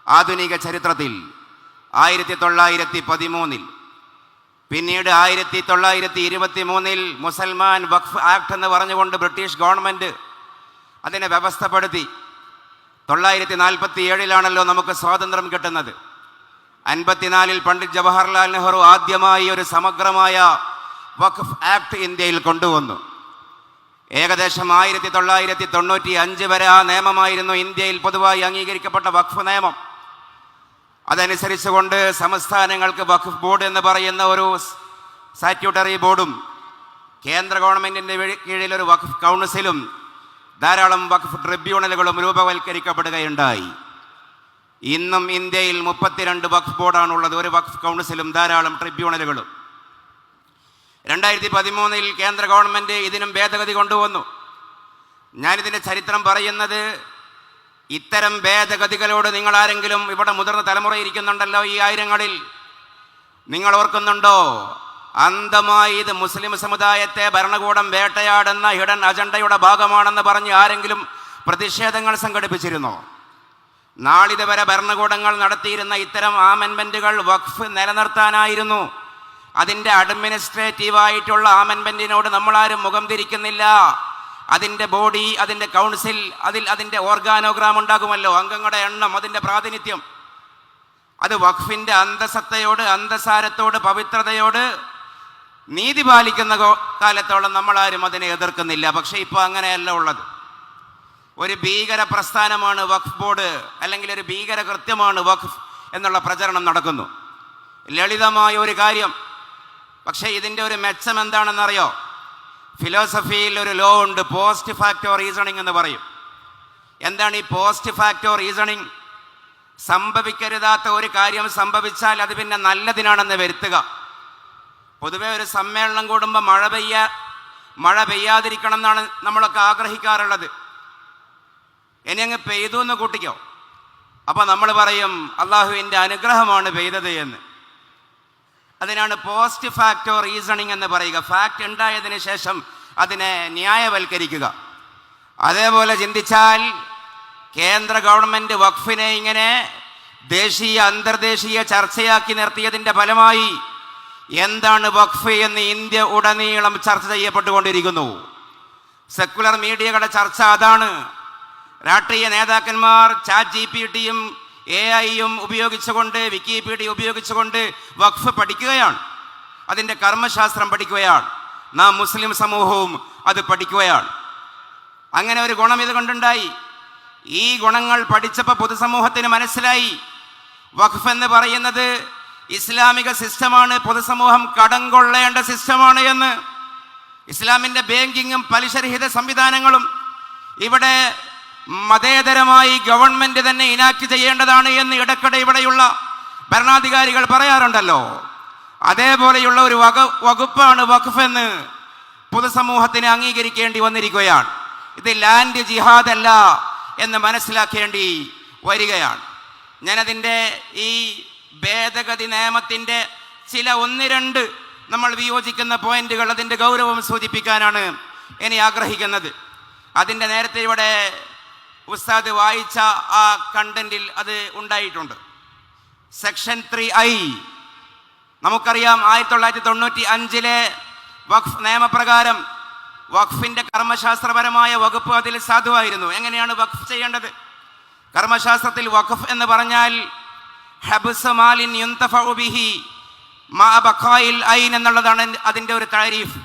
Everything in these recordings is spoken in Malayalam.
ആധുനിക ചരിത്രത്തിൽ 1913. പിന്നീട് 1923 മുസൽമാൻ വഖഫ് ആക്ട് എന്ന് പറഞ്ഞുകൊണ്ട് ബ്രിട്ടീഷ് ഗവൺമെൻറ് അതിനെ വ്യവസ്ഥപ്പെടുത്തി. 1947 നമുക്ക് സ്വാതന്ത്ര്യം കിട്ടുന്നത്. 54 പണ്ഡിറ്റ് ജവഹർലാൽ നെഹ്റു ആദ്യമായി ഒരു സമഗ്രമായ വഖഫ് ആക്ട് ഇന്ത്യയിൽ കൊണ്ടുവന്നു. ഏകദേശം 1995 വരെ ആ നിയമമായിരുന്നു ഇന്ത്യയിൽ പൊതുവായി അംഗീകരിക്കപ്പെട്ട വഖഫ് നിയമം. അതനുസരിച്ചുകൊണ്ട് സംസ്ഥാനങ്ങൾക്ക് വഖഫ് ബോർഡ് എന്ന് പറയുന്ന ഒരു സ്റ്റാറ്റ്യൂട്ടറി ബോർഡും കേന്ദ്ര ഗവൺമെൻറ്റിൻ്റെ കീഴിൽ ഒരു വഖഫ് കൗൺസിലും ധാരാളം വഖഫ് ട്രിബ്യൂണലുകളും രൂപവൽക്കരിക്കപ്പെടുകയുണ്ടായി. ഇന്നും ഇന്ത്യയിൽ 32 വഖഫ് ബോർഡാണുള്ളത്, ഒരു വഖഫ് കൗൺസിലും ധാരാളം ട്രിബ്യൂണലുകളും. 2013 കേന്ദ്ര ഗവൺമെൻറ് ഇതിനും ഭേദഗതി കൊണ്ടുവന്നു. ഞാനിതിൻ്റെ ചരിത്രം പറയുന്നത്, ഇത്തരം ഭേദഗതികളോട് നിങ്ങൾ ആരെങ്കിലും ഇവിടെ മുതിർന്ന തലമുറ ഇരിക്കുന്നുണ്ടല്ലോ ഈ ആയിരങ്ങളിൽ, നിങ്ങൾ ഓർക്കുന്നുണ്ടോ? അന്ധമായി ഇത് മുസ്ലിം സമുദായത്തെ ഭരണകൂടം വേട്ടയാടുന്ന ഹിഡൻ അജണ്ടയുടെ ഭാഗമാണെന്ന് പറഞ്ഞ് ആരെങ്കിലും പ്രതിഷേധങ്ങൾ സംഘടിപ്പിച്ചിരുന്നോ? നാളിതുവരെ ഭരണകൂടങ്ങൾ നടത്തിയിരുന്ന ഇത്തരം ആമെൻമെൻറ്റുകൾ വഖഫ് നിലനിർത്താനായിരുന്നു. അതിൻ്റെ അഡ്മിനിസ്ട്രേറ്റീവായിട്ടുള്ള ആമെൻമെൻറ്റിനോട് നമ്മളാരും മുഖം തിരിക്കുന്നില്ല. അതിൻ്റെ ബോഡി, അതിൻ്റെ കൗൺസിൽ, അതിൻ്റെ ഓർഗാനോഗ്രാം ഉണ്ടാകുമല്ലോ, അംഗങ്ങളുടെ എണ്ണം, അതിൻ്റെ പ്രാതിനിധ്യം. അത് വഖഫിൻ്റെ അന്തസത്തയോട്, അന്തസാരത്തോട്, പവിത്രതയോട് നീതി പാലിക്കുന്ന കാലത്തോളം നമ്മളാരും അതിനെ എതിർക്കുന്നില്ല. പക്ഷേ ഇപ്പോൾ അങ്ങനെയല്ല ഉള്ളത്. ഒരു ഭീകര പ്രസ്ഥാനമാണ് വഖഫ് ബോർഡ്, അല്ലെങ്കിൽ ഒരു ഭീകര കൃത്യമാണ് വഖഫ് എന്നുള്ള പ്രചരണം നടക്കുന്നു. ലളിതമായ ഒരു കാര്യം. പക്ഷേ ഇതിൻ്റെ ഒരു മെച്ചം എന്താണെന്നറിയോ? ഫിലോസഫിയിൽ ഒരു ലോ ഉണ്ട്, പോസ്റ്റ് ഫാക്ടോ റീസണിങ് എന്ന് പറയും. എന്താണ് ഈ പോസ്റ്റ് ഫാക്ടോ റീസണിങ്? സംഭവിക്കരുതാത്ത ഒരു കാര്യം സംഭവിച്ചാൽ അത് പിന്നെ നല്ലതിനാണെന്ന് വരുത്തുക. പൊതുവെ ഒരു സമ്മേളനം കൂടുമ്പോൾ മഴ പെയ്യാതിരിക്കണം എന്നാണ് നമ്മളൊക്കെ ആഗ്രഹിക്കാറുള്ളത്. ഇനി അങ്ങ് പെയ്തു എന്ന് കൂട്ടിക്കോ, അപ്പോൾ നമ്മൾ പറയും അള്ളാഹുവിൻ്റെ അനുഗ്രഹമാണ് പെയ്തത് എന്ന്. അതിനാണ് പോസ്റ്റ് ഫാക്ടോ റീസണിങ് എന്ന് പറയുക. ഫാക്റ്റ് ഉണ്ടായതിനു ശേഷം അതിനെ ന്യായവൽക്കരിക്കുക. അതേപോലെ ചിന്തിച്ചാൽ കേന്ദ്ര ഗവൺമെൻറ് വഖഫിനെ ഇങ്ങനെ ദേശീയ അന്തർദേശീയ ചർച്ചയാക്കി നിർത്തിയതിൻ്റെ ഫലമായി എന്താണ് വഖഫ് എന്ന് ഇന്ത്യ ഉടനീളം ചർച്ച ചെയ്യപ്പെട്ടുകൊണ്ടിരിക്കുന്നു. സെക്കുലർ മീഡിയകളുടെ ചർച്ച അതാണ്. രാഷ്ട്രീയ നേതാക്കന്മാർ ChatGPTയും AI-യും ഉപയോഗിച്ചുകൊണ്ട്, വിക്കിപീഡിയ ഉപയോഗിച്ചുകൊണ്ട് വഖഫ് പഠിക്കുകയാണ്, അതിൻ്റെ കർമ്മശാസ്ത്രം പഠിക്കുകയാണ്. നാം മുസ്ലിം സമൂഹവും അത് പഠിക്കുകയാണ്. അങ്ങനെ ഒരു ഗുണം ഇത് കൊണ്ടുണ്ടായി. ഈ ഗുണങ്ങൾ പഠിച്ചപ്പോൾ പൊതുസമൂഹത്തിന് മനസ്സിലായി വഖഫ് എന്ന് പറയുന്നത് ഇസ്ലാമിക സിസ്റ്റമാണ്, പൊതുസമൂഹം കടം കൊള്ളേണ്ട സിസ്റ്റമാണ് എന്ന്. ഇസ്ലാമിൻ്റെ ബാങ്കിങ്ങും പലിശരഹിത സംവിധാനങ്ങളും ഇവിടെ മതേതരമായി ഗവൺമെൻറ് തന്നെ ഇനാക്ട് ചെയ്യേണ്ടതാണ് എന്ന് ഇടയ്ക്കിടെ ഇവിടെയുള്ള ഭരണാധികാരികൾ പറയാറുണ്ടല്ലോ. അതേപോലെയുള്ള ഒരു വകുപ്പാണ് വഖഫ് എന്ന് പൊതുസമൂഹത്തിന് അംഗീകരിക്കേണ്ടി വന്നിരിക്കുകയാണ്. ഇത് ലാൻഡ് ജിഹാദ് അല്ല എന്ന് മനസ്സിലാക്കേണ്ടി വരികയാണ്. ഞാനതിൻ്റെ ഈ ഭേദഗതി നിയമത്തിൻ്റെ ചില 1-2 നമ്മൾ വിയോജിക്കുന്ന പോയിന്റുകൾ, അതിൻ്റെ ഗൗരവം സൂചിപ്പിക്കാനാണ് ഇനി ആഗ്രഹിക്കുന്നത്. അതിൻ്റെ നേരത്തെ ഇവിടെ ഉസ്താദ് വായിച്ച ആ കണ്ടന്റിൽ അത് ഉണ്ടായിട്ടുണ്ട്. സെക്ഷൻ 3I നമുക്കറിയാം, 1995 വഖഫ് നിയമപ്രകാരം വഖഫിൻ്റെ കർമ്മശാസ്ത്രപരമായ വകുപ്പ് അതിൽ സാധുവായിരുന്നു. എങ്ങനെയാണ് വഖഫ് ചെയ്യേണ്ടത്? കർമ്മശാസ്ത്രത്തിൽ വഖഫ് എന്ന് പറഞ്ഞാൽ ഹബ്സ് മാലിൻ യുന്തഫഉ ബിഹി മാ ബഖായിൽ ഐൻ എന്നുള്ളതാണ് അതിൻ്റെ ഒരു താരീഫ്.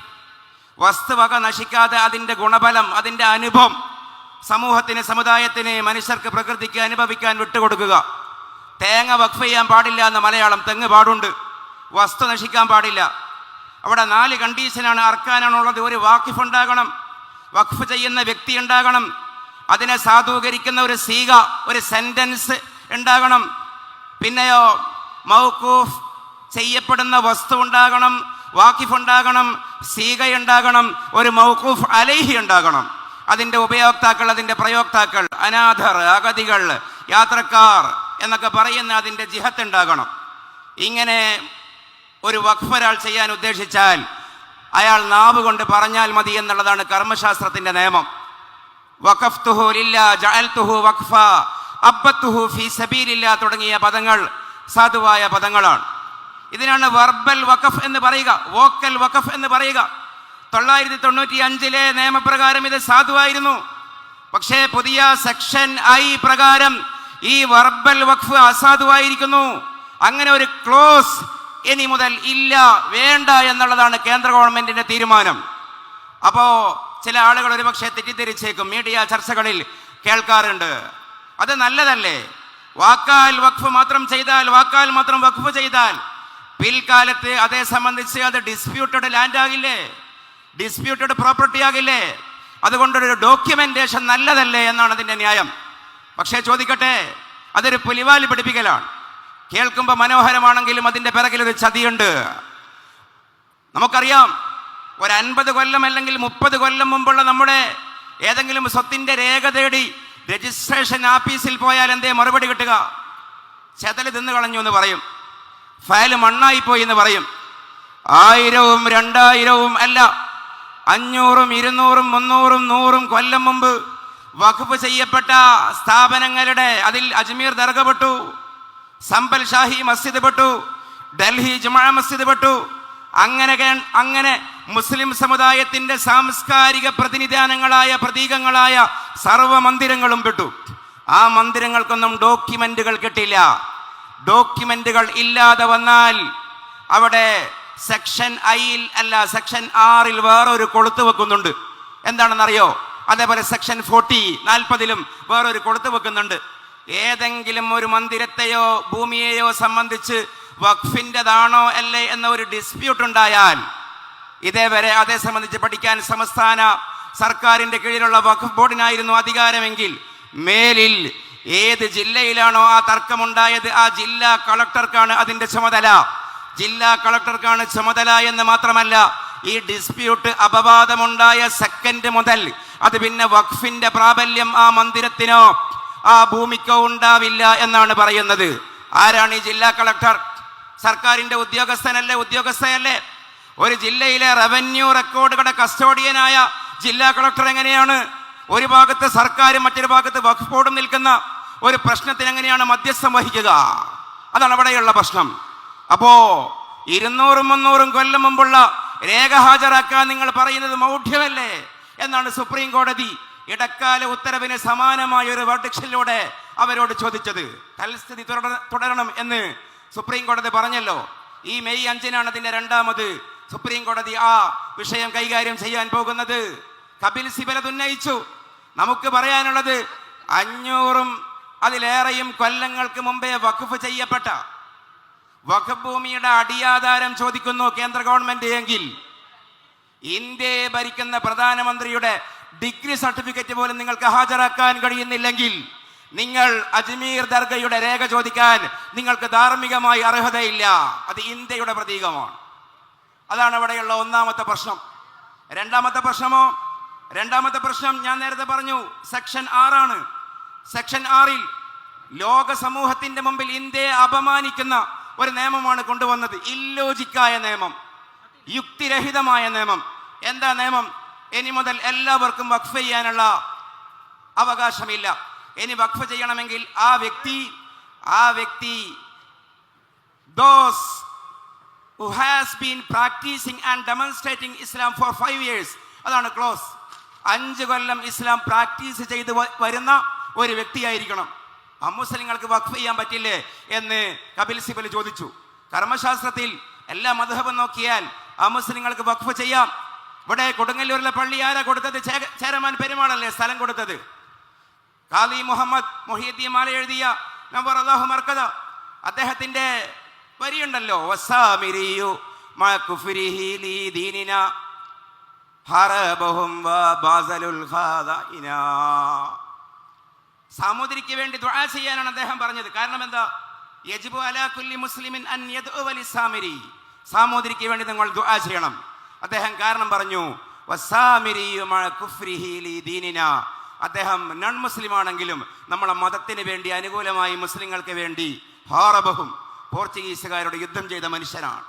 വസ്തുവക നശിക്കാതെ അതിൻ്റെ ഗുണഫലം, അതിൻ്റെ അനുഭവം സമൂഹത്തിന്, സമുദായത്തിന്, മനുഷ്യർക്ക്, പ്രകൃതിക്ക് അനുഭവിക്കാൻ വിട്ടുകൊടുക്കുക. തേങ്ങ വഖഫ് ചെയ്യാൻ പാടില്ല എന്ന് മലയാളം, തെങ്ങ് പാടുണ്ട്. വസ്തു നശിക്കാൻ പാടില്ല. അവിടെ 4 കണ്ടീഷനാണ്, അർക്കാനാണുള്ളത്. ഒരു വാക്കിഫ് ഉണ്ടാകണം, വഖഫ് ചെയ്യുന്ന വ്യക്തി ഉണ്ടാകണം, അതിനെ സാധൂകരിക്കുന്ന ഒരു സീഗ, ഒരു സെൻറ്റൻസ് ഉണ്ടാകണം. പിന്നെയോ മൗഖൂഫ് ചെയ്യപ്പെടുന്ന വസ്തു ഉണ്ടാകണം, വാക്കിഫ് ഉണ്ടാകണം, സീഗ ഉണ്ടാകണം, ഒരു മൗഖൂഫ് അലൈഹി ഉണ്ടാകണം. അതിൻ്റെ ഉപയോക്താക്കൾ, അതിൻ്റെ പ്രയോക്താക്കൾ, അനാഥർ, അഗതികൾ, യാത്രക്കാർ എന്നൊക്കെ പറയുന്ന അതിൻ്റെ ജിഹത്ത് ഉണ്ടാകണം. ഇങ്ങനെ ഒരു വഖഫ് ഒരാൾ ചെയ്യാൻ ഉദ്ദേശിച്ചാൽ അയാൾ നാവ് കൊണ്ട് പറഞ്ഞാൽ മതി എന്നുള്ളതാണ് കർമ്മശാസ്ത്രത്തിൻ്റെ നിയമം. വഖഫ്തുഹു ലില്ലാ ജഅൽതുഹു വഖഫ, അബ്ബത്തുഹു ഫീ സബീലില്ലാ തുടങ്ങിയ പദങ്ങൾ സാധുവായ പദങ്ങളാണ്. ഇതിനാണ് വെർബൽ വഖഫ് എന്ന് പറയുക, വോക്കൽ വഖഫ് എന്ന് പറയുക. 995 നിയമപ്രകാരം ഇത് സാധുവായിരുന്നു. പക്ഷേ പുതിയ സെക്ഷൻ ഐ പ്രകാരം ഈ വെർബൽ വഖഫ് അസാധുവായിരിക്കുന്നു. അങ്ങനെ ഒരു ക്ലോസ് ഇനി മുതൽ ഇല്ല, വേണ്ട എന്നുള്ളതാണ് കേന്ദ്ര ഗവൺമെന്റിന്റെ തീരുമാനം. അപ്പോ ചില ആളുകൾ ഒരുപക്ഷെ തെറ്റിദ്ധരിച്ചേക്കും, മീഡിയ ചർച്ചകളിൽ കേൾക്കാറുണ്ട്. അത് നല്ലതല്ലേ? വാക്കാൽ വഖഫ് മാത്രം ചെയ്താൽ, വാക്കാൽ മാത്രം വഖഫ് ചെയ്താൽ പിൽക്കാലത്ത് അതേ സംബന്ധിച്ച് അത് ഡിസ്പ്യൂട്ടഡ് ലാൻഡ് ആകില്ലേ, ഡിസ്പ്യൂട്ടഡ് പ്രോപ്പർട്ടി ആകില്ലേ? അതുകൊണ്ടൊരു ഡോക്യുമെന്റേഷൻ നല്ലതല്ലേ എന്നാണ് അതിൻ്റെ ന്യായം. പക്ഷേ ചോദിക്കട്ടെ, അതൊരു പുലിവാലി പിടിപ്പിക്കലാണ്. കേൾക്കുമ്പോൾ മനോഹരമാണെങ്കിലും അതിൻ്റെ പിറകിലൊരു ചതിയുണ്ട്. നമുക്കറിയാം, ഒരു 50 കൊല്ലം അല്ലെങ്കിൽ 30 കൊല്ലം മുമ്പുള്ള നമ്മുടെ ഏതെങ്കിലും സ്വത്തിൻ്റെ രേഖ തേടി രജിസ്ട്രേഷൻ ഓഫീസിൽ പോയാൽ എന്തേ മറുപടി കിട്ടുക? ചെതല് തിന്നു കളഞ്ഞു എന്ന് പറയും, ഫയല് മണ്ണായിപ്പോയി എന്ന് പറയും. 1000ഉം 2000ഉം അല്ല, 500ഉം 200ഉം 300ഉം 100ഉം കൊല്ലം മുമ്പ് വഖഫ് ചെയ്യപ്പെട്ട സ്ഥാപനങ്ങളുടെ അതിൽ അജ്മീർ ദർഗ പെട്ടു, സമ്പൽ ഷാഹി മസ്ജിദ് പെട്ടു, ഡൽഹി ജുമാ മസ്ജിദ് പെട്ടു. അങ്ങനെ മുസ്ലിം സമുദായത്തിന്റെ സാംസ്കാരിക പ്രതിനിധാനങ്ങളായ പ്രതീകങ്ങളായ സർവ മന്ദിരങ്ങളും പെട്ടു. ആ മന്ദിരങ്ങൾക്കൊന്നും ഡോക്യുമെന്റുകൾ കിട്ടില്ല. ഡോക്യുമെന്റുകൾ ഇല്ലാതെ വന്നാൽ അവിടെ സെക്ഷൻ ഐയിൽ അല്ല, സെക്ഷൻ 6ൽ വേറൊരു കൊളുത്ത് വെക്കുന്നുണ്ട്. എന്താണെന്നറിയോ? അതേപോലെ സെക്ഷൻ 40 വേറൊരു കൊളുത്ത് വെക്കുന്നുണ്ട്. ഏതെങ്കിലും ഒരു മന്ദിരത്തെയോ ഭൂമിയെയോ സംബന്ധിച്ച് വഖഫിൻ്റെതാണോ അല്ലേ എന്ന ഒരു ഡിസ്പ്യൂട്ട് ഉണ്ടായാൽ, ഇതേവരെ അതേ സംബന്ധിച്ച് പഠിക്കാൻ സംസ്ഥാന സർക്കാരിൻ്റെ കീഴിലുള്ള വഖഫ് ബോർഡിനായിരുന്നു അധികാരമെങ്കിൽ, മേലിൽ ഏത് ജില്ലയിലാണോ ആ തർക്കമുണ്ടായത് ആ ജില്ലാ കളക്ടർക്കാണ് അതിൻ്റെ ചുമതല. ജില്ലാ കളക്ടർക്കാണ് ചുമതല എന്ന് മാത്രമല്ല, ഈ ഡിസ്പ്യൂട്ട് അപവാദമുണ്ടായ സെക്കൻഡ് മുതൽ അത് പിന്നെ വഖഫിന്റെ പ്രാബല്യം ആ മന്ദിരത്തിനോ ആ ഭൂമിക്കോ ഉണ്ടാവില്ല എന്നാണ് പറയുന്നത്. ആരാണ് ഈ ജില്ലാ കളക്ടർ? സർക്കാരിന്റെ ഉദ്യോഗസ്ഥയല്ലേ? ഒരു ജില്ലയിലെ റവന്യൂ റെക്കോർഡുകളുടെ കസ്റ്റോഡിയനായ ജില്ലാ കളക്ടർ എങ്ങനെയാണ് ഒരു ഭാഗത്ത് സർക്കാരും മറ്റൊരു ഭാഗത്ത് വഖഫ് ബോർഡും നിൽക്കുന്ന ഒരു പ്രശ്നത്തിന് എങ്ങനെയാണ് മധ്യസ്ഥം വഹിക്കുക? അതാണ് അവിടെയുള്ള പ്രശ്നം. അപ്പോ 200ഉം 300ഉം കൊല്ലം മുമ്പുള്ള രേഖ ഹാജരാക്കാൻ നിങ്ങൾ പറയുന്നത് മൗഢ്യമല്ലേ എന്നാണ് സുപ്രീം കോടതി ഇടക്കാല ഉത്തരവിന് സമാനമായ ഒരു വെർഡിക്ഷനിലൂടെ അവരോട് ചോദിച്ചത്. തൽസ്ഥിതി തുടരണം എന്ന് സുപ്രീം കോടതി പറഞ്ഞല്ലോ. ഈ മെയ് 5-നാണ് അതിന്റെ 2ാമത് സുപ്രീം കോടതി ആ വിഷയം കൈകാര്യം ചെയ്യാൻ പോകുന്നത്. കപിൽ സിബൽ അത് ഉന്നയിച്ചു. നമുക്ക് പറയാനുള്ളത് 500ഉം അതിലേറെയും കൊല്ലങ്ങൾക്ക് മുമ്പേ വഖഫ് ചെയ്യപ്പെട്ട വഖഫ് ഭൂമിയുടെ അടിയാധാരം ചോദിക്കുന്നു കേന്ദ്ര ഗവൺമെന്റ് എങ്കിൽ, ഇന്ത്യയെ ഭരിക്കുന്ന പ്രധാനമന്ത്രിയുടെ ഡിഗ്രി സർട്ടിഫിക്കറ്റ് പോലും നിങ്ങൾക്ക് ഹാജരാക്കാൻ കഴിയുന്നില്ലെങ്കിൽ നിങ്ങൾ അജ്മീർ ദർഗയുടെ രേഖ ചോദിക്കാൻ നിങ്ങൾക്ക് ധാർമ്മികമായി അർഹതയില്ല. അത് ഇന്ത്യയുടെ പ്രതീകമാണ്. അതാണ് അവിടെയുള്ള ഒന്നാമത്തെ പ്രശ്നം. രണ്ടാമത്തെ പ്രശ്നം ഞാൻ നേരത്തെ പറഞ്ഞു, സെക്ഷൻ 6 സെക്ഷൻ 6ൽ ലോക സമൂഹത്തിന്റെ മുമ്പിൽ ഇന്ത്യയെ അപമാനിക്കുന്ന ഒരു നിയമമാണ് കൊണ്ടുവന്നത്. ഇല്ലോജിക്കായ നിയമം, യുക്തിരഹിതമായ നിയമം. എന്താ നിയമം? ഇനി മുതൽ എല്ലാവർക്കും വഖഫ് ചെയ്യാനുള്ള അവകാശമില്ല. ഇനി വഖഫ് ചെയ്യണമെങ്കിൽ ആ വ്യക്തി those who has been practicing and demonstrating Islam for 5 years, അതാണ് ക്ലോസ്. 5 കൊല്ലം ഇസ്ലാം പ്രാക്ടീസ് ചെയ്ത് വരുന്ന ഒരു വ്യക്തിയായിരിക്കണം. അമുസ്ലിങ്ങൾക്ക് വഖഫ് ചെയ്യാൻ പറ്റില്ലേ എന്ന് കപിൽ സിബൽ ചോദിച്ചു. കർമ്മശാസ്ത്രത്തിൽ എല്ലാ മദ്ഹബും നോക്കിയാൽ അമുസ്ലിങ്ങൾക്ക് വഖഫ് ചെയ്യാം. ഇവിടെ കൊടുങ്ങല്ലൂരിലെ പള്ളി ആരാ കൊടുത്തത്? ചേരമാൻ പെരുമാളല്ലേ സ്ഥലം കൊടുത്തത്. ഖാദി മുഹമ്മദ് മുഹിയുദ്ദീൻ മാല എഴുതിയ നവർ അല്ലാഹു മർക്കദ, അദ്ദേഹത്തിന്റെ വരിയുണ്ടല്ലോ, വസാമിരിയു മാ കുഫ്രിഹി ലി ദീനിനാ ഹറബഹും വബാസലുൽ ഖാദഇനാ. സാമൂതിരിക്ക് വേണ്ടി ദുആ ചെയ്യാനാണ് അദ്ദേഹം പറഞ്ഞത്. കാരണം എന്താ? യജിബു അലാ കുല്ലി മുസ്ലിമിൻ അൻ യദ്ഉ ലിസാമിരി, സാമൂതിരിക്ക് വേണ്ടി നിങ്ങൾ ദുആ ചെയ്യണം. അദ്ദേഹം കാരണം പറഞ്ഞു, വസാമിരിയു മാ കുഫ്രിഹി ലി ദീനിനാ, അദ്ദേഹം നോൺ മുസ്ലിം ആണെങ്കിലും നമ്മളെ മതത്തിന് വേണ്ടി അനുകൂലമായി മുസ്ലിങ്ങൾക്ക് വേണ്ടി ഹാറബഹും, പോർച്ചുഗീസുകാരോട് യുദ്ധം ചെയ്ത മനുഷ്യനാണ്.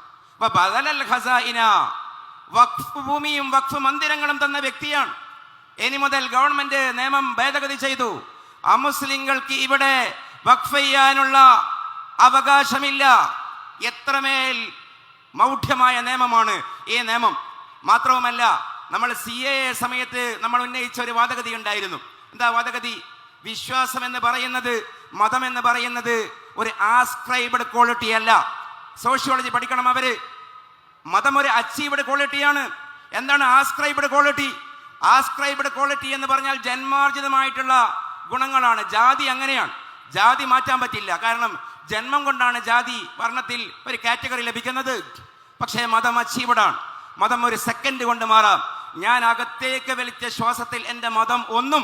വഖഫ് ഭൂമിയും വഖഫ് മന്ദിരങ്ങളും തന്ന വ്യക്തിയാണ്. ഇനി മുതൽ ഗവൺമെന്റ് നിയമം ഭേദഗതി ചെയ്തു. അമുസ്ലിങ്ങൾക്ക് ഇവിടെ വഖഫ് ചെയ്യാനുള്ള അവകാശമില്ല. എത്രമേൽ മൗഢ്യമായ നിയമമാണ് ഈ നിയമം. മാത്രവുമല്ല, നമ്മൾ CAA സമയത്ത് നമ്മൾ ഉന്നയിച്ച ഒരു വാദഗതി ഉണ്ടായിരുന്നു. എന്താ വാദഗതി? വിശ്വാസം എന്ന് പറയുന്നത്, മതം എന്ന് പറയുന്നത് ഒരു ആസ്ക്രൈബ്ഡ് ക്വാളിറ്റി അല്ല. സോഷ്യോളജി പഠിക്കണം അവര്. മതം ഒരു അച്ചീവ്ഡ് ക്വാളിറ്റിയാണ്. എന്താണ് ആസ്ക്രൈബ്ഡ് ക്വാളിറ്റി? ആസ്ക്രൈബ്ഡ് ക്വാളിറ്റി എന്ന് പറഞ്ഞാൽ ജന്മാർജിതമായിട്ടുള്ള ഗുണങ്ങളാണ്. ജാതി അങ്ങനെയാണ്, ജാതി മാറ്റാൻ പറ്റില്ല. കാരണം ജന്മം കൊണ്ടാണ് ജാതി വർണ്ണത്തിൽ ഒരു കാറ്റഗറി ലഭിക്കുന്നത്. പക്ഷേ മതം അച്ചീവ്ഡാണ്. മതം ഒരു സെക്കൻഡ് കൊണ്ട് മാറാം. ഞാൻ അകത്തേക്ക് വലിച്ച ശ്വാസത്തിൽ എൻ്റെ മതം ഒന്നും,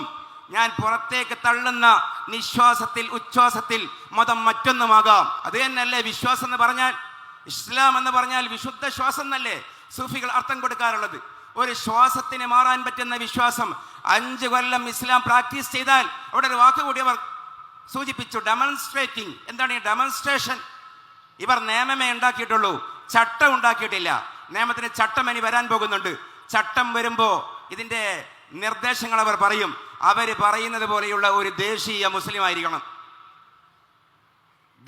ഞാൻ പുറത്തേക്ക് തള്ളുന്ന നിശ്വാസത്തിൽ ഉച്ഛ്വാസത്തിൽ മതം മറ്റൊന്നുമാകാം. അത് തന്നെയല്ലേ വിശ്വാസം എന്ന് പറഞ്ഞാൽ? ഇസ്ലാം എന്ന് പറഞ്ഞാൽ വിശുദ്ധ ശ്വാസം എന്നല്ലേ സൂഫികൾ അർത്ഥം കൊടുക്കാറുള്ളത്? ഒരു ശ്വാസത്തിന് മാറാൻ പറ്റുന്ന വിശ്വാസം. 5 കൊല്ലം ഇസ്ലാം പ്രാക്ടീസ് ചെയ്താൽ, അവിടെ ഒരു വാക്ക് കൂടി അവർ സൂചിപ്പിച്ചു, ഡെമോൺസ്ട്രേറ്റിംഗ്. എന്താണ് ഈ ഡെമോൺസ്ട്രേഷൻ? ഇവർ നിയമമേ ഉണ്ടാക്കിയിട്ടുള്ളൂ, ചട്ടം ഉണ്ടാക്കിയിട്ടില്ല. നിയമത്തിന് ചട്ടം ഇനി വരാൻ പോകുന്നുണ്ട്. ചട്ടം വരുമ്പോ ഇതിന്റെ നിർദ്ദേശങ്ങൾ അവർ പറയും. അവര് പറയുന്നത് പോലെയുള്ള ഒരു ദേശീയ മുസ്ലിം ആയിരിക്കണം.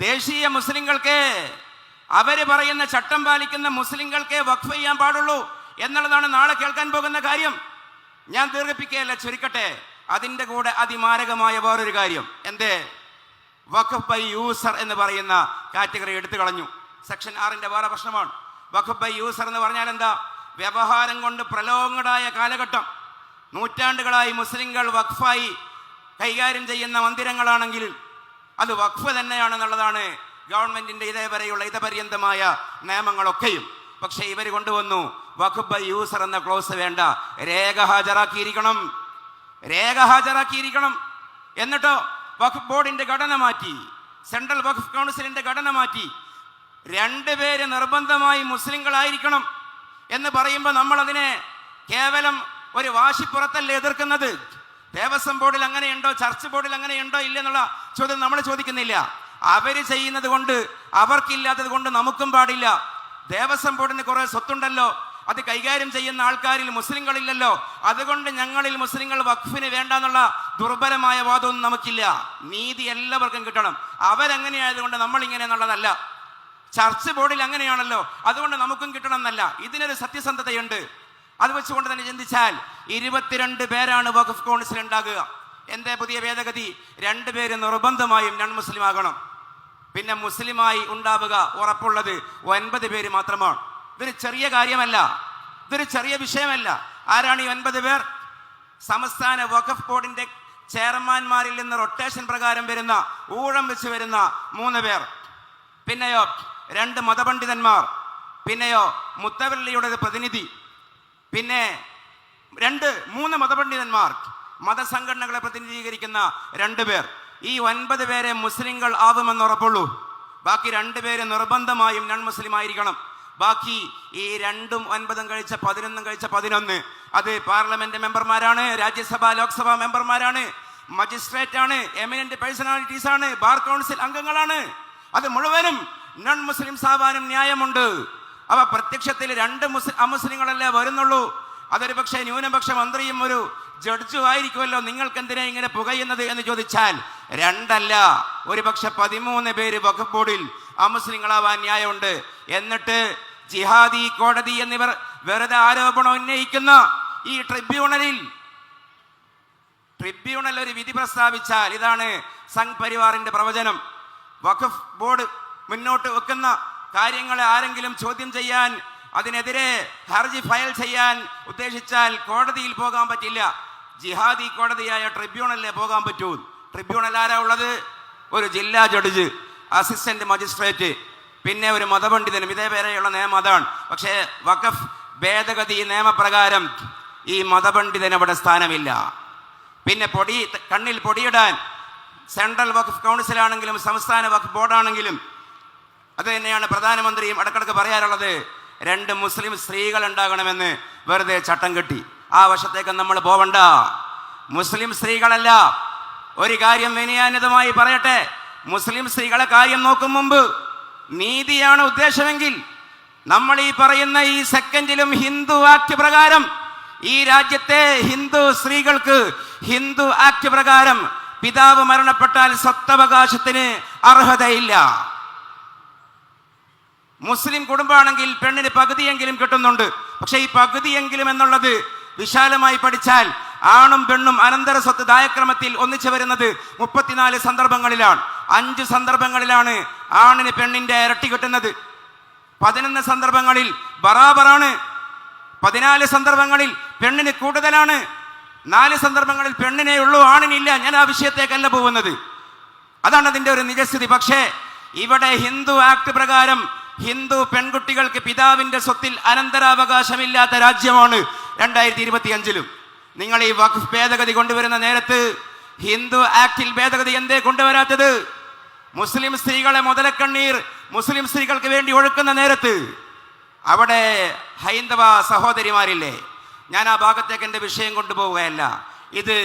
ദേശീയ മുസ്ലിങ്ങൾക്ക്, അവര് പറയുന്ന ചട്ടം പാലിക്കുന്ന മുസ്ലിങ്ങൾക്ക് വഖഫ് ചെയ്യാൻ പാടുള്ളൂ എന്നുള്ളതാണ് നാളെ കേൾക്കാൻ പോകുന്ന കാര്യം. ഞാൻ ദീർഘിപ്പിക്കുകയല്ല, ചുരുക്കട്ടെ. അതിൻ്റെ കൂടെ അതിമാരകമായ വേറൊരു കാര്യം. എന്തേ? വഖഫ് ബൈ യൂസർ എന്ന് പറയുന്ന കാറ്റഗറി എടുത്തു കളഞ്ഞു. സെക്ഷൻ 6ന്റെ വേറെ പ്രശ്നമാണ്. വഖഫ് ബൈ യൂസർ എന്ന് പറഞ്ഞാൽ എന്താ? വ്യവഹാരം കൊണ്ട് പ്രലോങ്ങടായ കാലഘട്ടം, നൂറ്റാണ്ടുകളായി മുസ്ലിങ്ങൾ വഖഫായി കൈകാര്യം ചെയ്യുന്ന മന്ദിരങ്ങളാണെങ്കിൽ അത് വഖഫ് തന്നെയാണെന്നുള്ളതാണ് ഗവൺമെന്റിന്റെ ഇതേവരെയുള്ള ഇതപര്യന്തമായ നിയമങ്ങളൊക്കെയും. പക്ഷെ ഇവർ കൊണ്ടുവന്നു വഖഫ് ബൈ യൂസർ എന്ന ക്ലോസ് വേണ്ട, രേഖ ഹാജരാക്കിയിരിക്കണം, രേഖ ഹാജരാക്കിയിരിക്കണം. എന്നിട്ടോ വഖഫ് ബോർഡിന്റെ ഘടന മാറ്റി, സെൻട്രൽ വഖഫ് കൗൺസിലിന്റെ ഘടന മാറ്റി. 2 പേര് നിർബന്ധമായി മുസ്ലിങ്ങളായിരിക്കണം എന്ന് പറയുമ്പോൾ നമ്മൾ അതിനെ കേവലം ഒരു വാശിപ്പുറത്തല്ലേ എതിർക്കുന്നത്? ദേവസ്വം ബോർഡിൽ അങ്ങനെയുണ്ടോ, ചർച്ച് ബോർഡിൽ അങ്ങനെയുണ്ടോ ഇല്ലെന്നുള്ള ചോദ്യം നമ്മൾ ചോദിക്കുന്നില്ല. അവര് ചെയ്യുന്നത് കൊണ്ട്, അവർക്കില്ലാത്തത് കൊണ്ട് നമുക്കും പാടില്ല. ദേവസ്വം ബോർഡിന് കുറെ സ്വത്തുണ്ടല്ലോ, അത് കൈകാര്യം ചെയ്യുന്ന ആൾക്കാരിൽ മുസ്ലിങ്ങളില്ലല്ലോ, അതുകൊണ്ട് ഞങ്ങളിൽ മുസ്ലിങ്ങൾ വഖഫിന് വേണ്ട എന്നുള്ള ദുർബലമായ വാദമൊന്നും നമുക്കില്ല. നീതി എല്ലാവർക്കും കിട്ടണം. അവരങ്ങനെയായതുകൊണ്ട് നമ്മൾ ഇങ്ങനെ എന്നുള്ളതല്ല. ചർച്ച് ബോർഡിൽ അങ്ങനെയാണല്ലോ, അതുകൊണ്ട് നമുക്കും കിട്ടണം എന്നല്ല. ഇതിനൊരു സത്യസന്ധതയുണ്ട്. അത് വെച്ചുകൊണ്ട് തന്നെ ചിന്തിച്ചാൽ 22 പേരാണ് വഖഫ് കൗൺസിൽ ഉണ്ടാകുക. എന്തേ പുതിയ ഭേദഗതി? 2 പേര് നിർബന്ധമായും നോൺ മുസ്ലിം ആകണം. പിന്നെ മുസ്ലിമായി ഉണ്ടാവുക ഉറപ്പുള്ളത് 9 പേര് മാത്രമാണ്. ഇതൊരു ചെറിയ കാര്യമല്ല, ഇതൊരു ചെറിയ വിഷയമല്ല. ആരാണ് ഈ 9 പേർ? സംസ്ഥാന വഖഫ് ബോർഡിന്റെ ചെയർമാൻമാരിൽ നിന്ന് റൊട്ടേഷൻ പ്രകാരം വരുന്ന, ഊഴം വെച്ച് വരുന്ന 3 പേർ. പിന്നെയോ 2 മതപണ്ഡിതന്മാർ. പിന്നെയോ മുത്തവല്ലിയുടെ ഒരു പ്രതിനിധി. പിന്നെ 3 മതപണ്ഡിതന്മാർ, മതസംഘടനകളെ പ്രതിനിധീകരിക്കുന്ന 2 പേർ. ഈ 9 പേരെ മുസ്ലിങ്ങൾ ആവുമെന്ന് ഉറപ്പുള്ളൂ. ബാക്കി 2 പേര് നിർബന്ധമായും നോൺ മുസ്ലിം ആയിരിക്കണം. ബാക്കി ഈ 2ഉം 9ഉം കഴിച്ച 11ഉം കഴിച്ച 11 അത് പാർലമെന്റ് മെമ്പർമാരാണ്, രാജ്യസഭ ലോക്സഭ മെമ്പർമാരാണ്, മജിസ്ട്രേറ്റ് ആണ്, എമിനന്റ് പേഴ്സണാലിറ്റീസ് ആണ്, ബാർ കൗൺസിൽ അംഗങ്ങളാണ്. അത് മുഴുവനും നോൺ മുസ്ലിംസ് ആവാനും ന്യായമുണ്ട്. അവ പ്രത്യക്ഷത്തിൽ 2 അമുസ്ലിങ്ങളല്ലേ വരുന്നുള്ളൂ. അതൊരു പക്ഷേ ന്യൂനപക്ഷ മന്ത്രിയും ഒരു ജഡ്ജും ആയിരിക്കുമല്ലോ. നിങ്ങൾക്ക് എന്തിനാ ഇങ്ങനെ പുകയുന്നത് എന്ന് ചോദിച്ചാൽ 2 അല്ല, ഒരു പക്ഷെ 13 പേര് വഖഫ് ബോർഡിൽ അമുസ്ലിങ്ങളാവാൻ ന്യായമുണ്ട്. എന്നിട്ട് ജിഹാദി കോടതി എന്നിവർ വെറുതെ ആരോപണം ഉന്നയിക്കുന്ന ഈ ട്രിബ്യൂണൽ ഒരു വിധി പ്രസ്താവിച്ചാൽ, ഇതാണ് സംഘ് പരിവാറിന്റെ പ്രവചനം. വഖഫ് ബോർഡ് മുന്നോട്ട് വെക്കുന്ന കാര്യങ്ങളെ ആരെങ്കിലും ചോദ്യം ചെയ്യാൻ, അതിനെതിരെ ഹർജി ഫയൽ ചെയ്യാൻ ഉദ്ദേശിച്ചാൽ കോടതിയിൽ പോകാൻ പറ്റില്ല. ജിഹാദി കോടതിയായ ട്രിബ്യൂണലിലെ പോകാൻ പറ്റൂ. ട്രിബ്യൂണൽ ആരാ ഉള്ളത്? ഒരു ജില്ലാ ജഡ്ജ്, അസിസ്റ്റന്റ് മജിസ്ട്രേറ്റ്, പിന്നെ ഒരു മതപണ്ഡിതനും. ഇതേവരെയുള്ള നിയമം അതാണ്. പക്ഷേ വഖഫ് ഭേദഗതി നിയമപ്രകാരം ഈ മതപണ്ഡിതന് അവിടെ സ്ഥാനമില്ല. പിന്നെ കണ്ണിൽ പൊടിയിടാൻ സെൻട്രൽ വഖഫ് കൗൺസിലാണെങ്കിലും സംസ്ഥാന വഖഫ് ബോർഡാണെങ്കിലും അത് തന്നെയാണ് പ്രധാനമന്ത്രിയും ഇടക്കിടക്ക് പറയാറുള്ളത്. 2 മുസ്ലിം സ്ത്രീകൾ ഉണ്ടാകണമെന്ന് വെറുതെ ചട്ടം കെട്ടി. ആ വശത്തേക്ക് നമ്മൾ പോവണ്ട. മുസ്ലിം സ്ത്രീകളല്ല. ഒരു കാര്യം വിനയാന്വിതമായി പറയട്ടെ, മുസ്ലിം സ്ത്രീകളെ കാര്യം നോക്കും മുമ്പ് നീതിയാണ് ഉദ്ദേശമെങ്കിൽ നമ്മൾ ഈ പറയുന്ന ഈ സെക്കൻഡിലും ഹിന്ദു ആക്ട് പ്രകാരം ഈ രാജ്യത്തെ ഹിന്ദു സ്ത്രീകൾക്ക് ഹിന്ദു ആക്ട് പ്രകാരം പിതാവ് മരണപ്പെട്ടാൽ സ്വത്തവകാശത്തിന് അർഹതയില്ല. മുസ്ലിം കുടുംബമാണെങ്കിൽ പെണ്ണിന് പകുതിയെങ്കിലും കിട്ടുന്നുണ്ട്. പക്ഷെ ഈ പകുതിയെങ്കിലും എന്നുള്ളത് വിശാലമായി പഠിച്ചാൽ ആണും പെണ്ണും അനന്തര സ്വത്ത് ദായക്രമത്തിൽ ഒന്നിച്ചു വരുന്നത് 34 സന്ദർഭങ്ങളിലാണ്. 5 സന്ദർഭങ്ങളിലാണ് ആണിന് പെണ്ണിന്റെ ഇരട്ടി കിട്ടുന്നത്. 11 സന്ദർഭങ്ങളിൽ ബറാബറാണ്. 14 സന്ദർഭങ്ങളിൽ പെണ്ണിന് കൂടുതലാണ്. 4 സന്ദർഭങ്ങളിൽ പെണ്ണിനേ ഉള്ളൂ, ആണിനില്ല. ഞാൻ ആ വിഷയത്തേക്കല്ല പോകുന്നത്. അതാണ് അതിൻ്റെ ഒരു നിജസ്ഥിതി. പക്ഷേ ഇവിടെ ഹിന്ദു ആക്ട് പ്രകാരം ഹിന്ദു പെൺകുട്ടികൾക്ക് പിതാവിന്റെ സ്വത്തിൽ അനന്തരാവകാശമില്ലാത്ത രാജ്യമാണ് 2025. നിങ്ങൾ ഈ വഖഫ് ഭേദഗതി കൊണ്ടുവരുന്ന നേരത്ത് ഹിന്ദു ആക്ടിൽ ഭേദഗതി എന്തേ കൊണ്ടുവരാത്തത്? മുസ്ലിം സ്ത്രീകളെ മുതലക്കണ്ണീർ മുസ്ലിം സ്ത്രീകൾക്ക് വേണ്ടി ഒഴുക്കുന്ന നേരത്ത് അവിടെ ഹൈന്ദവ സഹോദരിമാരില്ലേ? ഞാൻ ആ ഭാഗത്തേക്ക് എൻ്റെ വിഷയം കൊണ്ടുപോവുകയല്ല. ഇത്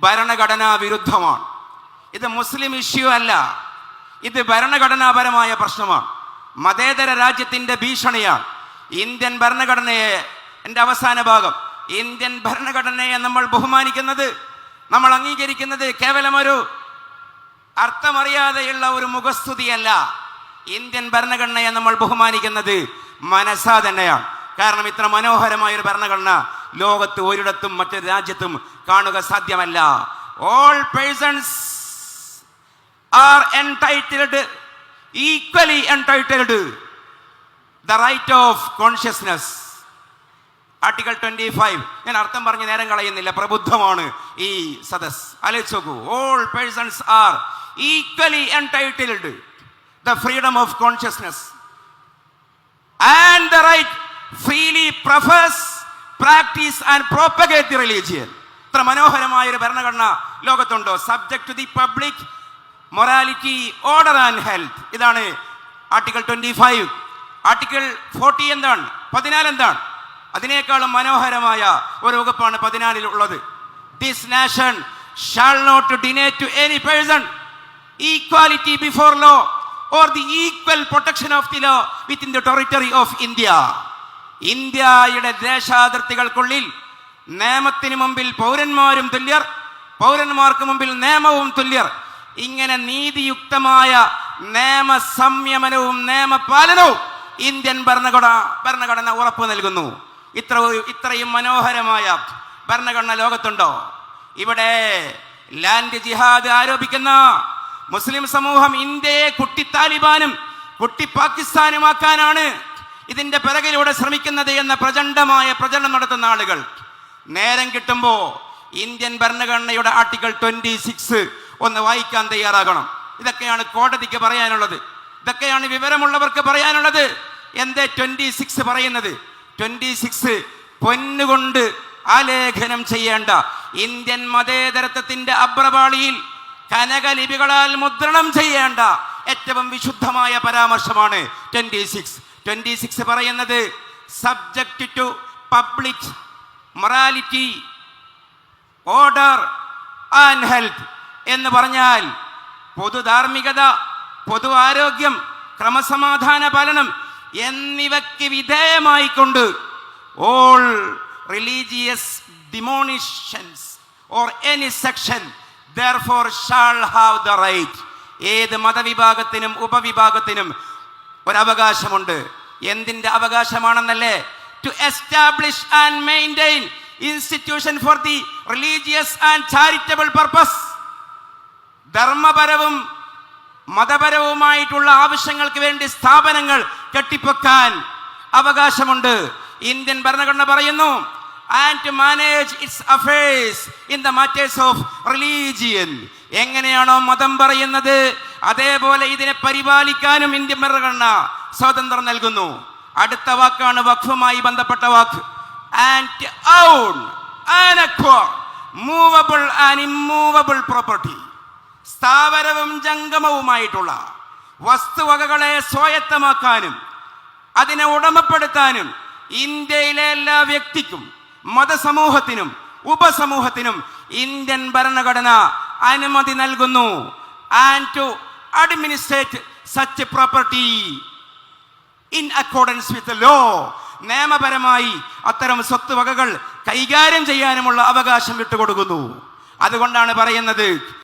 ഭരണഘടനാ വിരുദ്ധമാണ്. ഇത് മുസ്ലിം ഇഷ്യൂ അല്ല. ഇത് ഭരണഘടനാപരമായ പ്രശ്നമാണ്. മതേതര രാജ്യത്തിൻ്റെ ഭീഷണിയാണ്. ഇന്ത്യൻ ഭരണഘടനയെ, എൻ്റെ അവസാന ഭാഗം, ഇന്ത്യൻ ഭരണഘടനയെ നമ്മൾ ബഹുമാനിക്കുന്നത്, നമ്മൾ അംഗീകരിക്കുന്നത് കേവലം ഒരു അർത്ഥമറിയാതെയുള്ള ഒരു മുഖസ്തുതിയല്ല. ഇന്ത്യൻ ഭരണഘടനയെ നമ്മൾ ബഹുമാനിക്കുന്നത് മനസ്സാ തന്നെയാണ്. കാരണം ഇത്ര മനോഹരമായ ഒരു ഭരണഘടന ലോകത്ത് ഒരിടത്തും മറ്റൊരു രാജ്യത്തും കാണുക സാധ്യമല്ല. All persons are entitled, equally entitled the right of conscience. Article 25. ഞാൻ അർത്ഥം പറഞ്ഞ് നേരം കളയുന്നില്ല. പ്രബുദ്ധമാണ് ഈ സദസ്. ആലോചിച്ച് നോക്കൂ. All persons are equally entitled the freedom of consciousness and the right freely profess, practice and propagate the religion. ഇത്ര മനോഹരമായ ഒരു ഭരണഘടന ലോകത്തുണ്ടോ? Subject to the public morality, order and health. ഇതാണ് ആർട്ടിക്കിൾ 25. ആർട്ടിക്കിൾ 40 എന്താണ്? 14 എന്താണ്? അതിനേക്കാളും മനോഹരമായ ഒരു വകുപ്പാണ് 14 ഉള്ളത്. This nation shall not deny to any person equality before law or the equal protection of the law within the territory of India. ഇന്ത്യയുടെ ദേശാതിർത്തികൾക്കുള്ളിൽ നിയമത്തിന് മുമ്പിൽ പൗരന്മാരും തുല്യർ, പൗരന്മാർക്ക് മുമ്പിൽ നിയമവും തുല്യർ. ഇങ്ങനെ നീതിയുക്തമായ നിയമ സംയമനവും നിയമപാലനവും ഇന്ത്യൻ ഭരണഘടന ഉറപ്പു നൽകുന്നു. ഇത്രയും മനോഹരമായ ഭരണഘടന ലോകത്തുണ്ടോ? ഇവിടെ ലാൻഡ് ജിഹാദ് ആരോപിക്കുന്ന മുസ്ലിം സമൂഹം ഇന്ത്യയെ കുട്ടി താലിബാനും കുട്ടി പാകിസ്ഥാനുമാക്കാനാണ് ഇതിന്റെ പിറകിലൂടെ ശ്രമിക്കുന്നത് എന്ന പ്രചണ്ഡമായ പ്രചരണം നടത്തുന്ന ആളുകൾ നേരം കിട്ടുമ്പോൾ ഇന്ത്യൻ ഭരണഘടനയുടെ ആർട്ടിക്കിൾ 26 ഒന്ന് വായിക്കാൻ തയ്യാറാകണം. ഇതൊക്കെയാണ് കോടതിക്ക് പറയാനുള്ളത്. ഇതൊക്കെയാണ് വിവരമുള്ളവർക്ക് പറയാനുള്ളത്. എന്തേ 26 പറയുന്നത്? 26 പൊന്നുകൊണ്ട് ആലേഖനം ചെയ്യേണ്ട ഇന്ത്യൻ മതേതരത്വത്തിന്റെ അബ്രപാളിയിൽ കനകലിപികളാൽ മുദ്രണം ചെയ്യേണ്ട ഏറ്റവും വിശുദ്ധമായ പരാമർശമാണ് 26. 26 പറയുന്നത് subject to public morality, order and health എന്ന് പറഞ്ഞാൽ പൊതു ധാർമ്മികത, പൊതു ആരോഗ്യം, ക്രമസമാധാന പാലനം എന്നിവയ്ക്ക് വിധേയമായിക്കൊണ്ട് all religious denominations or any section therefore shall have the right. ഏത് മതവിഭാഗത്തിനും ഉപവിഭാഗത്തിനും ഒരവകാശമുണ്ട്. എന്തിന്റെ അവകാശമാണെന്നല്ലേ? To establish and maintain institution for the religious and charitable purpose. ധർമ്മപരവും മതപരവുമായിട്ടുള്ള ആവശ്യങ്ങൾക്ക് വേണ്ടി സ്ഥാപനങ്ങൾ കെട്ടിപ്പൊക്കാൻ അവകാശമുണ്ട്. ഇന്ത്യൻ ഭരണഘടന പറയുന്നു and to manage its affairs in the matters of religion. എങ്ങനെയാണോ മതം പറയുന്നത് അതേപോലെ ഇതിനെ പരിപാലിക്കാനും ഇന്ത്യൻ ഭരണഘടന സ്വാതന്ത്ര്യം നൽകുന്നു. അടുത്ത വാക്കാണ് വഖഫുമായി ബന്ധപ്പെട്ട വാക്ക്. and own and acquire movable and immovable property. സ്ഥാവരവും ജംഗമവുമായിട്ടുള്ള വസ്തുവകകളെ സ്വായത്തമാക്കാനും അതിനെ ഉടമപ്പെടുത്താനും ഇന്ത്യയിലെ എല്ലാ വ്യക്തിക്കും മതസമൂഹത്തിനും ഉപസമൂഹത്തിനും ഇന്ത്യൻ ഭരണഘടന അനുമതി നൽകുന്നു. And to administer such property in accordance with law. നിയമപരമായി അത്തരം സ്വത്തുവകകൾ കൈകാര്യം ചെയ്യാനുമുള്ള അവകാശം വിട്ടുകൊടുക്കുന്നു. അതുകൊണ്ടാണ് പറയുന്നത്